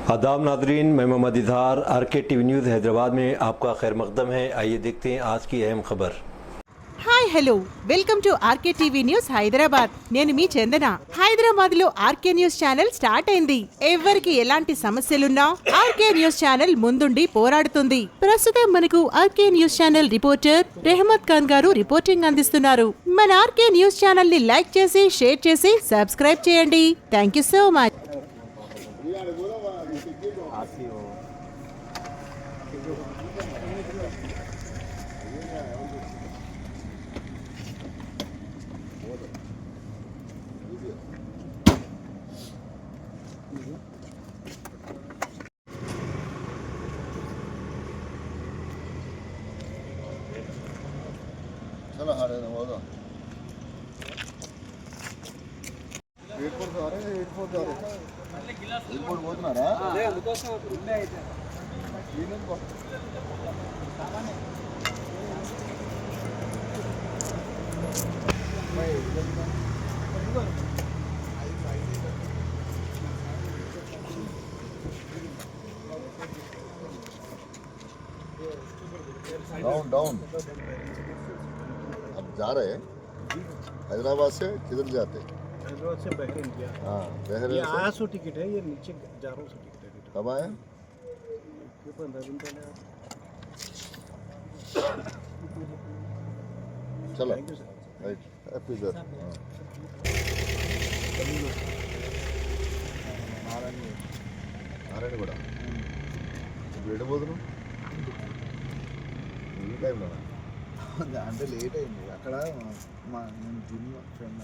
आदाब नादरीन, मैं Mohammad Izhar R K TV news Hyderabad में आपका खैर मकदम है। आइए देखते हैं आज की अहम खबर। Hi hello welcome to RK TV news Hyderabad. నేను మీ చందన. హైదరాబాద్ లో ఆర్కే న్యూస్ ఛానల్ స్టార్ట్ అయింది. ఎవరికి ఎలాంటి సమస్యలున్నా ఆర్కే న్యూస్ ఛానల్ ముందుండి పోరాడుతుంది. ప్రస్తుతం మనకు RK news channel reporter Rehmat Khan garu reporting అందిస్తున్నారు. మన ఆర్కే న్యూస్ ఛానల్ ని లైక్ చేసి షేర్ చేసి సబ్స్క్రైబ్ చేయండి. Thank you so much. चलो हारे वो तो एयरपोर्ट जा रहे एयरपोर्ट పోతున్నారా అదే అందుకోసం ఉండే అయితే ఈవెనింగ్ కో डाउन डाउन अब जा रहे हैं हैदराबाद से किधर जाते हैं? हैदराबाद से बहरीन गया। हाँ बहरीन ये से आया सो टिकट है, ये नीचे जा रहा हूँ सो टिकट है। कब आए? ये 15 दिन पहले आया। चलो thank you sir. Right happy sir Narayana కూడా వెళ్ళిపోతున్నాం ఈ టైంలో అంటే లేట్ అయింది అక్కడ మా నేను జిమ్ ఫ్రెండ్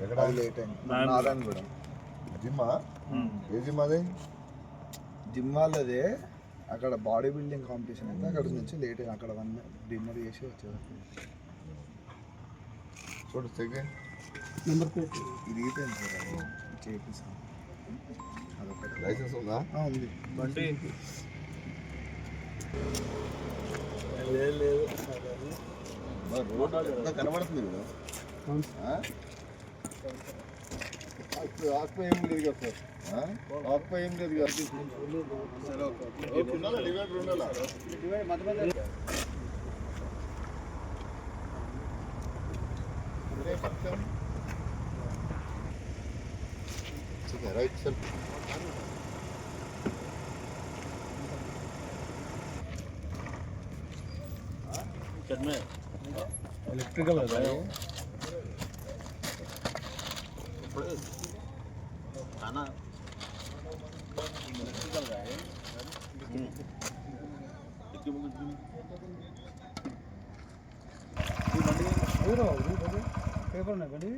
ఎక్కడ అది లేట్ అయింది నారాయణ కూడా జిమ్మా ఏ జిమ్ అదే జిమ్ వాళ్ళదే అక్కడ బాడీ బిల్డింగ్ కాంపిటీషన్ అయితే అక్కడ నుంచి లేట్ అయింది అక్కడ వన్ డిన్నర్ చేసి వచ్చేది చూడు చెక్ నెంబర్ ప్లేట్ ఇది అయిపోయింది సార్ అది చేపిస్తాను అదొకటి లైసెన్స్ ఉందా ఉంది బండి రోడ్ అంతా కనబడుతుంది కదా ఆకుపై ఏం లేదు కదా సార్ ఆకుపై ఏం లేదు కదా డివైడర్ ఉండాలా ठीक है राइट चल इलेक्ट्रिकल है खाना पेपर ना गड़ी